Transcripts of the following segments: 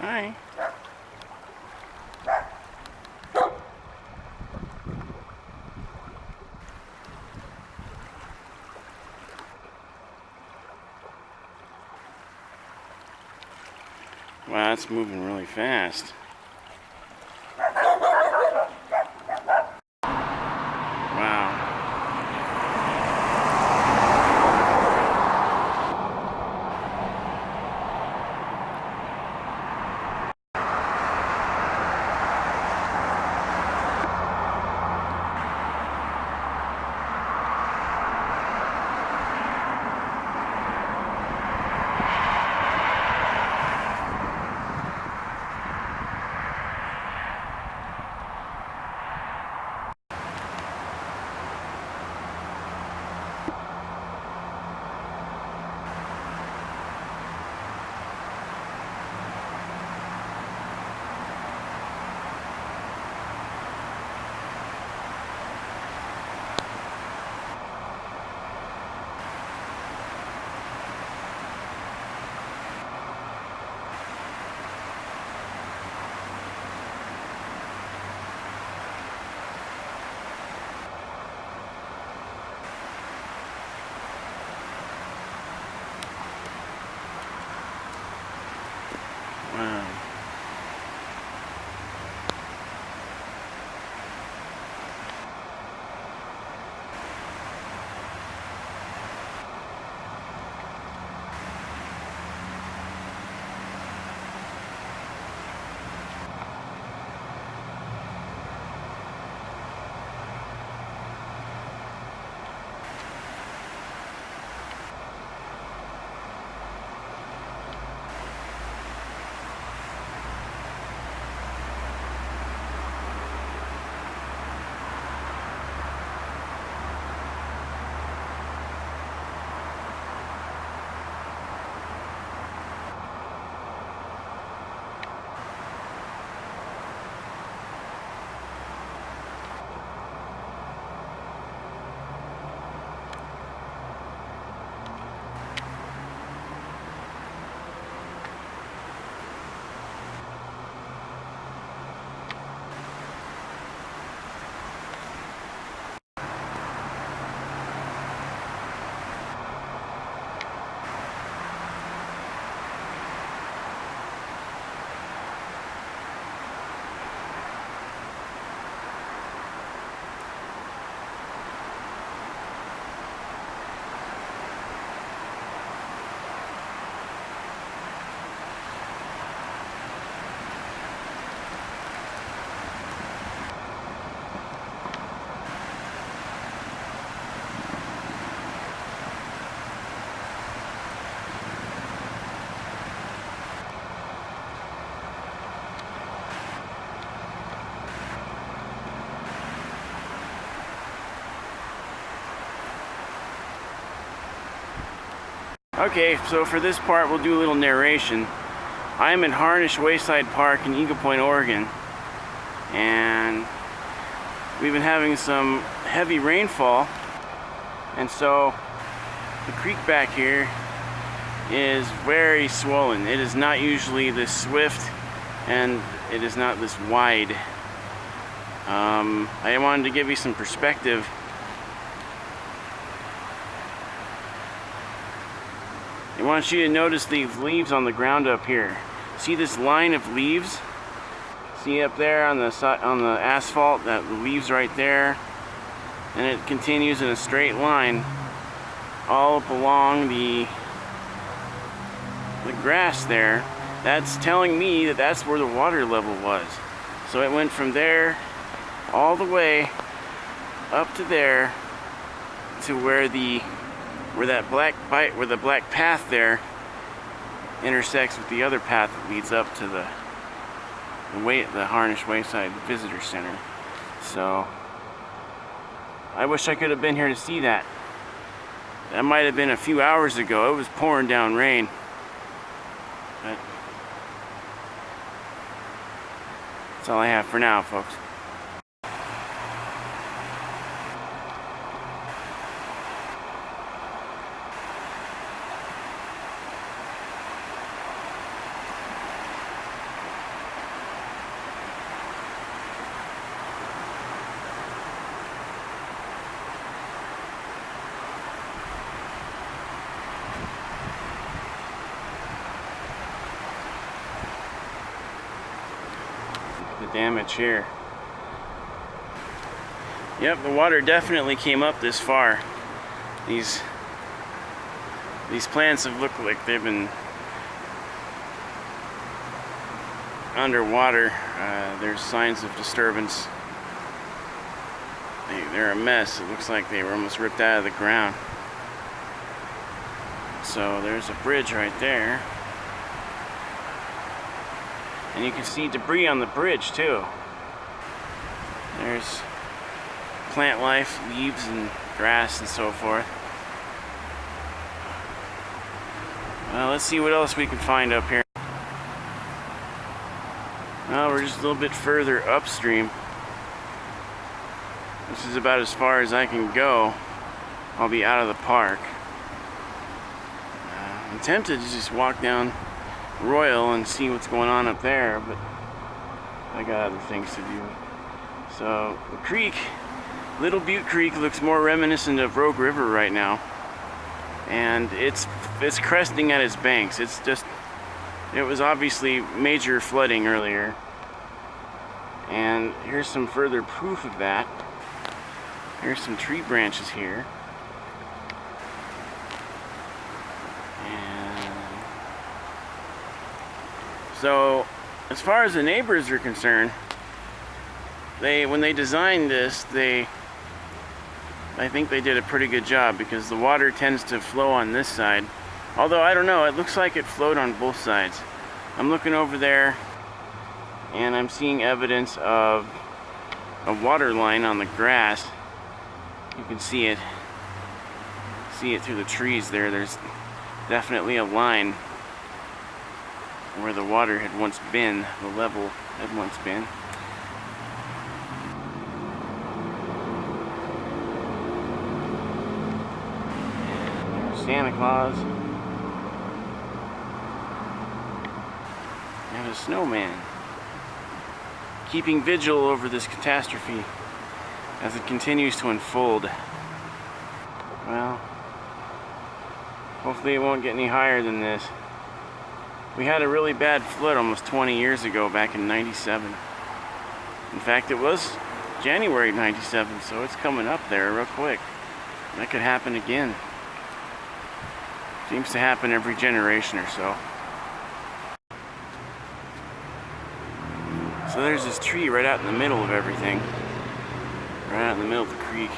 Hi. Wow, it's moving really fast. Wow. Wow. Okay, so for this part we'll do a little narration. I'm in Harnish Wayside Park in Eagle Point, Oregon, and we've been having some heavy rainfall, and so the creek back here is very swollen. It is not usually this swift, and it is not this wide. I wanted to give you some perspective. I want you to notice these leaves on the ground up here. See this line of leaves? See up there on the asphalt, that leaves right there, and it continues in a straight line all up along the grass there. That's telling me that that's where the water level was. So it went from there all the way up to there to where the black path there intersects with the other path that leads up to the Harnish Wayside Visitor Center. So I wish I could have been here to see that. That might have been a few hours ago. It was pouring down rain. But that's all I have for now, folks. damage here. Yep, the water definitely came up this far. These plants have looked like they've been underwater. There's signs of disturbance. They're a mess. It looks like they were almost ripped out of the ground. So there's a bridge right there. And you can see debris on the bridge too. There's plant life, leaves and grass and so forth. Well, let's see what else we can find up here. Well, we're just a little bit further upstream. This is about as far as I can go. I'll be out of the park. I'm tempted to just walk down Royal and see what's going on up there, but I got other things to do. So the creek, Little Butte Creek, looks more reminiscent of Rogue River right now, and it's cresting at its banks. It was obviously major flooding earlier, and here's some further proof of that. Here's some tree branches here. So, as far as the neighbors are concerned, when they designed this, I think they did a pretty good job, because the water tends to flow on this side. Although, I don't know, it looks like it flowed on both sides. I'm looking over there, and I'm seeing evidence of a water line on the grass. You can see it through the trees there. There's definitely a line where the water had once been, the level had once been. And there's Santa Claus. And a snowman. Keeping vigil over this catastrophe as it continues to unfold. Well, hopefully it won't get any higher than this. We had a really bad flood almost 20 years ago, back in '97. In fact, it was January '97, so it's coming up there real quick. That could happen again. Seems to happen every generation or so. So there's this tree right out in the middle of everything. Right out in the middle of the creek.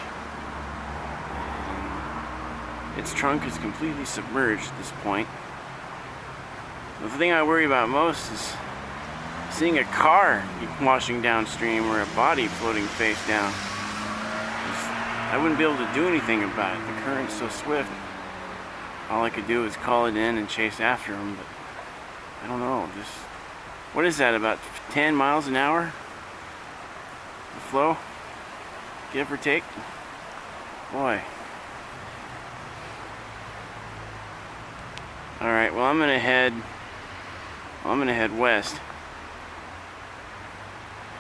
Its trunk is completely submerged at this point. The thing I worry about most is seeing a car washing downstream or a body floating face down. I wouldn't be able to do anything about it. The current's so swift. All I could do is call it in and chase after him, but I don't know. What is that, about 10 miles an hour? The flow? Give or take? Boy. Alright, well, I'm gonna head west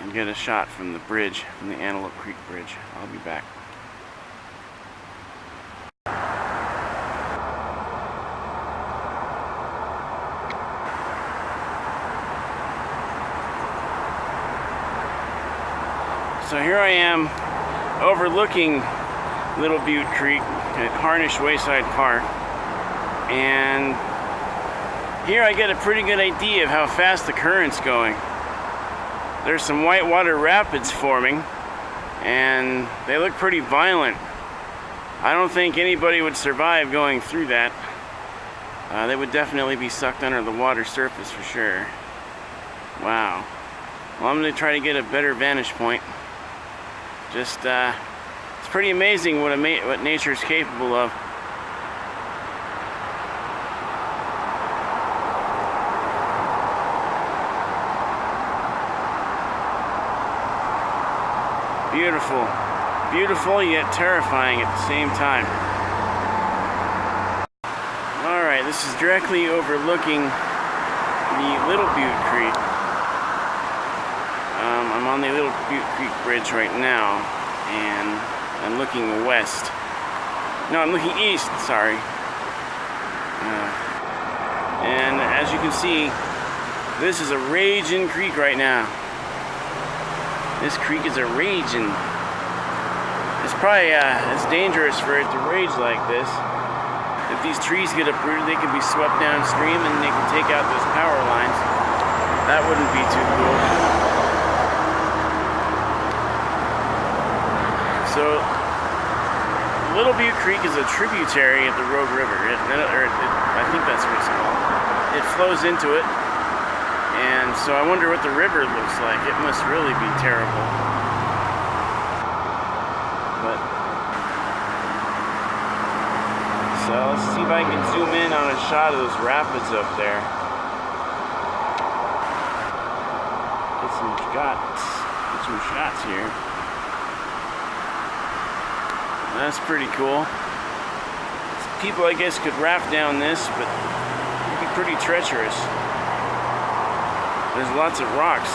and get a shot from the bridge, from the Antelope Creek Bridge. I'll be back. So here I am overlooking Little Butte Creek at Harnish Wayside Park, and here I get a pretty good idea of how fast the current's going. There's some whitewater rapids forming, and they look pretty violent. I don't think anybody would survive going through that. They would definitely be sucked under the water surface for sure. Wow. Well, I'm going to try to get a better vantage point. It's pretty amazing what nature's capable of. Beautiful. Beautiful yet terrifying at the same time. Alright, this is directly overlooking the Little Butte Creek. I'm on the Little Butte Creek Bridge right now, and I'm looking west. No, I'm looking east, sorry. And as you can see, this is a raging creek right now. This creek is a raging. It's probably it's dangerous for it to rage like this. If these trees get uprooted, they can be swept downstream and they can take out those power lines. That wouldn't be too cool. So, Little Butte Creek is a tributary of the Rogue River. I think that's what it's called. It flows into it. And so I wonder what the river looks like. It must really be terrible. But so let's see if I can zoom in on a shot of those rapids up there. Get some shots here. That's pretty cool. People, I guess, could raft down this, but it'd be pretty treacherous. There's lots of rocks.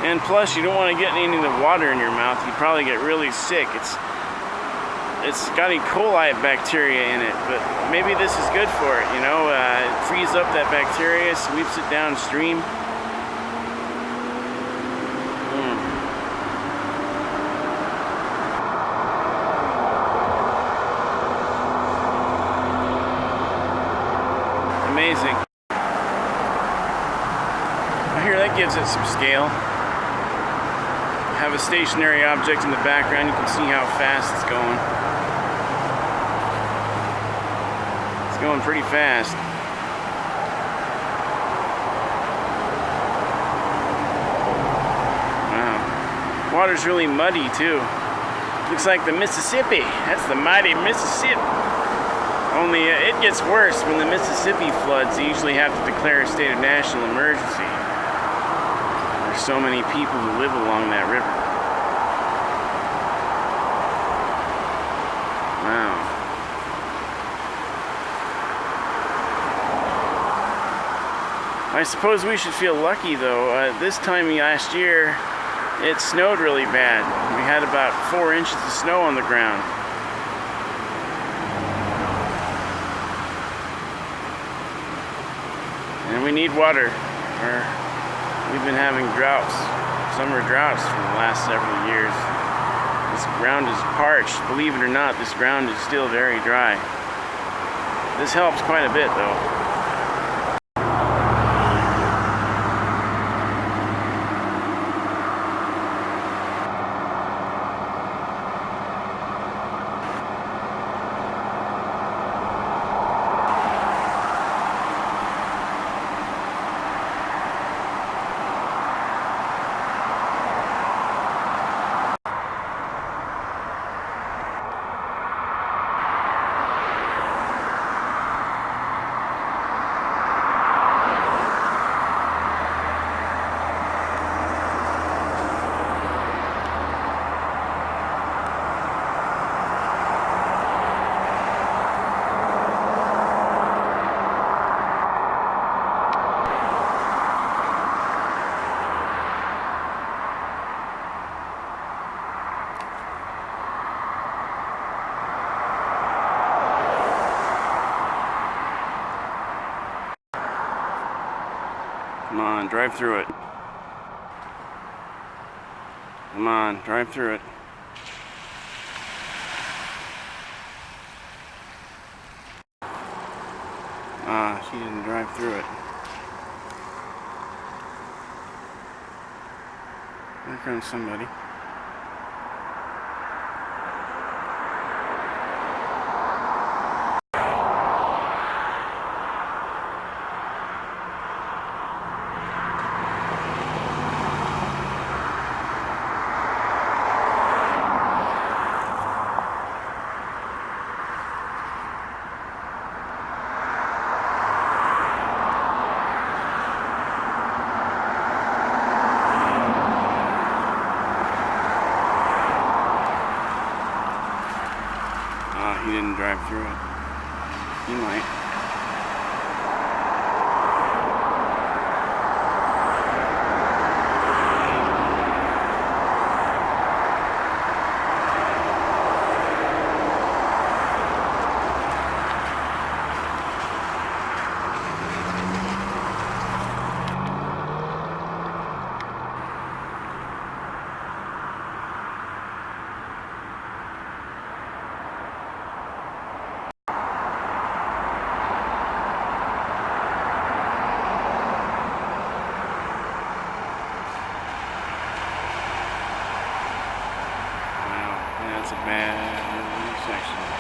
And plus, you don't want to get any of the water in your mouth. You'd probably get really sick. It's got E. coli bacteria in it, but maybe this is good for it, you know? It frees up that bacteria, sweeps it downstream. Amazing. Here, that gives it some scale. Have a stationary object in the background, you can see how fast it's going. It's going pretty fast. Wow. Water's really muddy too. Looks like the Mississippi. That's the mighty Mississippi. Only it gets worse when the Mississippi floods. They usually have to declare a state of national emergency. There's so many people who live along that river. Wow. I suppose we should feel lucky though. This time last year, it snowed really bad. We had about 4 inches of snow on the ground. And we need water. We've been having droughts, summer droughts for the last several years. This ground is parched. Believe it or not, this ground is still very dry. This helps quite a bit though. Come on, drive through it. Come on, drive through it. Ah, she didn't drive through it. There comes somebody. He didn't drive through it. He might. bad section.